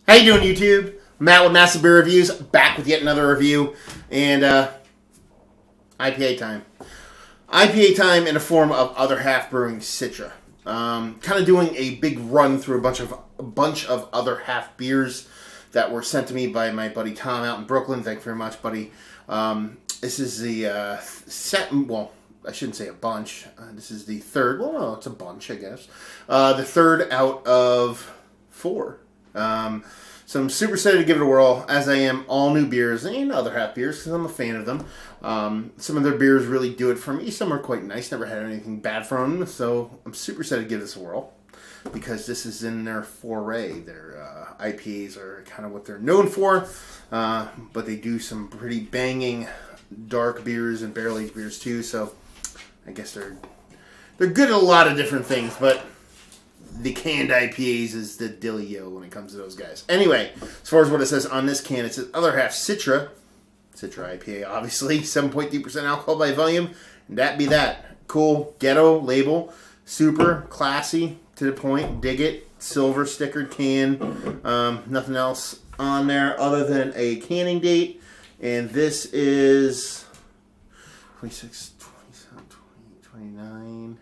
How you doing, YouTube? Matt with Massive Beer Reviews, back with yet another review, and IPA time. IPA time in the form of Other Half Brewing Citra. Kind of doing a big run through a bunch of Other Half beers that were sent to me by my buddy Tom out in Brooklyn. Thank you very much, buddy. This is the well, I shouldn't say a bunch. This is the third. Well, no, it's a bunch, I guess. The third out of 4. So I'm super excited to give it a whirl, as I am all new beers and Other Half beers, because I'm a fan of them. Some of their beers really do it for me. Some are quite nice. Never had anything bad from them, so I'm super excited to give this a whirl, because this is in their foray. Their IPAs are kind of what they're known for, but they do some pretty banging dark beers and barrel-aged beers too, so I guess they're good at a lot of different things, but the canned IPAs is the dealio when it comes to those guys. Anyway, as far as what it says on this can, it says Other Half Citra IPA, obviously, 7.3% alcohol by volume, and that be that. Cool, ghetto label, super classy, to the point, dig it, silver stickered can, nothing else on there other than a canning date, and this is 26, 27, 20, 29...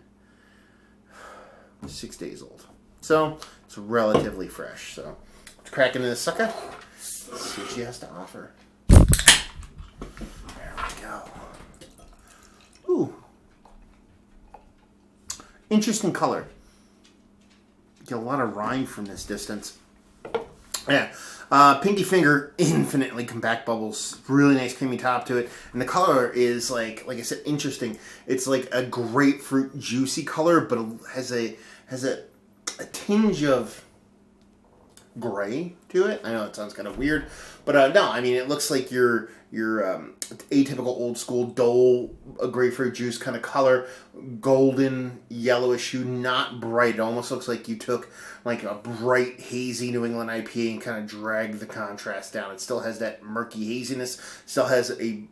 6 days old. So, it's relatively fresh. So, let's crack into this sucker. See what she has to offer. There we go. Ooh. Interesting color. Get a lot of rind from this distance. Yeah. Pinky finger, infinitely compact bubbles. Really nice creamy top to it. And the color is, like I said, interesting. It's like a grapefruit juicy color, but it has a tinge of gray to it. I know it sounds kind of weird, but no, I mean, it looks like your atypical old school Dole grapefruit juice kind of color, golden yellowish hue, not bright. It almost looks like you took like a bright hazy New England IPA and kind of dragged the contrast down. It still has that murky haziness. Still has a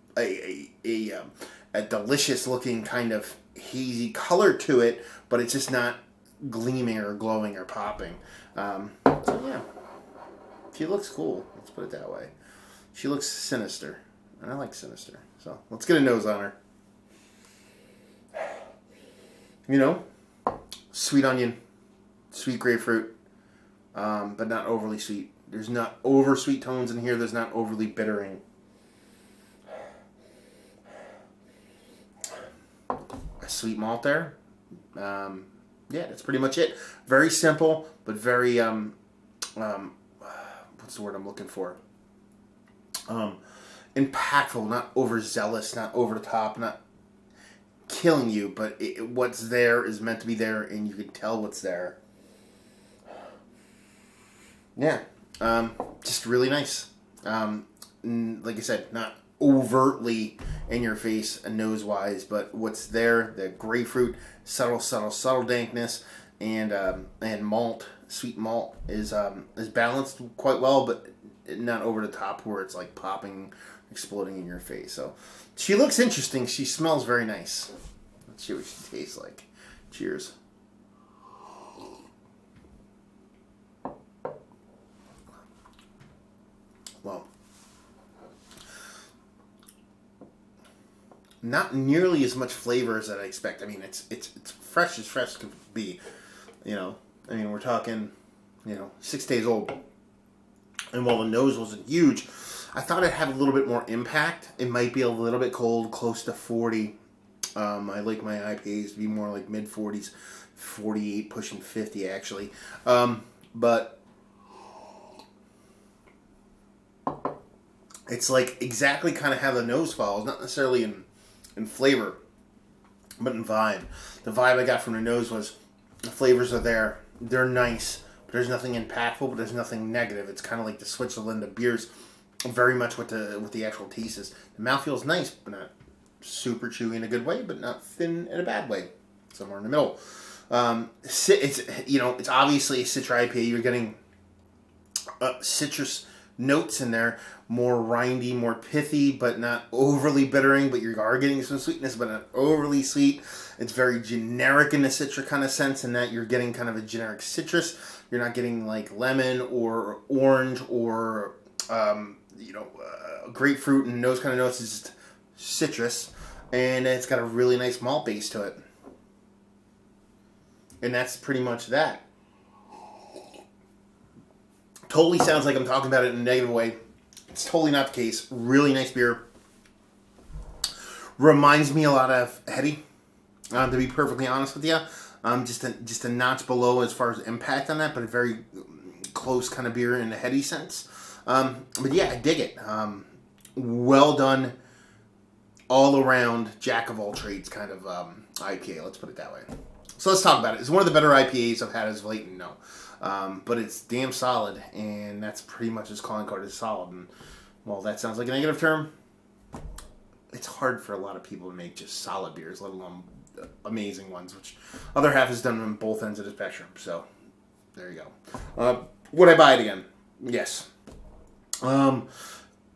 delicious looking kind of hazy color to it, but it's just not gleaming or glowing or popping. So yeah, she looks cool. Let's put it that way. She looks sinister, and I like sinister. So let's get a nose on her. You know, sweet onion, sweet grapefruit, but not overly sweet. There's not over sweet tones in here. There's not overly bittering. A sweet malt there. Yeah, that's pretty much it. Very simple, but very, what's the word I'm looking for? Impactful, not overzealous, not over the top, not killing you, but what's there is meant to be there, and you can tell what's there. Yeah, just really nice. Like I said, not overtly in your face and nose-wise, but what's there, the grapefruit, subtle dankness, and malt, sweet malt is balanced quite well, but not over the top where it's like popping, exploding in your face. So she looks interesting. She smells very nice. Let's see what she tastes like. Cheers. Well, not nearly as much flavor as I expect. I mean, it's fresh as fresh can be. You know, I mean, we're talking, 6 days old. And while the nose wasn't huge, I thought it'd have a little bit more impact. It might be a little bit cold, close to 40. I like my IPAs to be more like mid-40s, 48, pushing 50 actually. But it's like exactly kind of how the nose follows, not necessarily in flavor, but in vibe. The vibe I got from the nose was the flavors are there. They're nice. There's nothing impactful, but there's nothing negative. It's kind of like the Switzerland of beers, very much what the actual taste is. The mouthfeel is nice, but not super chewy in a good way, but not thin in a bad way. Somewhere in the middle. It's obviously a Citra IPA. You're getting citrus notes in there. More rindy, more pithy, but not overly bittering. But you are getting some sweetness, but not overly sweet. It's very generic in the Citra kind of sense, in that you're getting kind of a generic citrus. You're not getting like lemon or orange or grapefruit and those kind of notes. It's just citrus, and it's got a really nice malt base to it. And that's pretty much that. Totally sounds like I'm talking about it in a negative way. It's totally not the case. Really nice beer. Reminds me a lot of Heady, to be perfectly honest with you. Just a notch below as far as impact on that, but a very close kind of beer in the Heady sense. But yeah, I dig it. Well done, all around, jack of all trades kind of IPA. Let's put it that way. So let's talk about it. It's one of the better IPAs I've had as of late, and no. But it's damn solid, and that's pretty much its calling card, is solid. And while that sounds like a negative term, it's hard for a lot of people to make just solid beers, let alone amazing ones, which Other Half has done on both ends of the spectrum. So there you go. Would I buy it again? Yes. How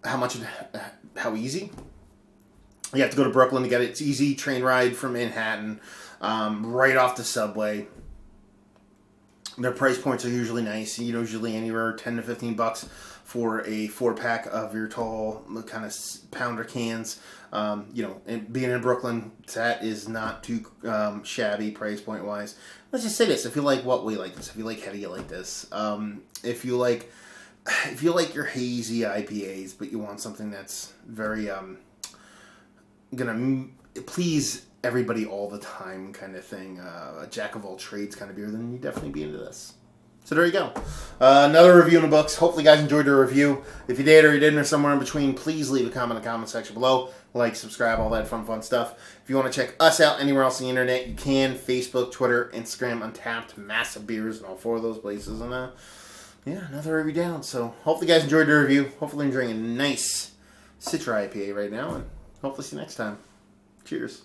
much? How easy? You have to go to Brooklyn to get it. It's easy train ride from Manhattan, right off the subway. Their price points are usually nice. Usually anywhere $10 to $15 for a 4-pack of your tall kind of pounder cans. And being in Brooklyn, that is not too shabby price point wise. Let's just say this: if you like what we like this, if you like heavy, you like this. If you like your hazy IPAs, but you want something that's very gonna please everybody all the time kind of thing, a jack of all trades kind of beer, then you definitely be into this. So there you go. Another review in the books. Hopefully you guys enjoyed the review. If you did or you didn't or somewhere in between, please leave a comment in the comment section below. Like, subscribe, all that fun stuff. If you want to check us out anywhere else on the internet, you can. Facebook, Twitter, Instagram, Untapped, Massive Beers, and all 4 of those places. And yeah, another review down. So hopefully you guys enjoyed the review. Hopefully enjoying a nice Citra IPA right now. And hopefully see you next time. Cheers.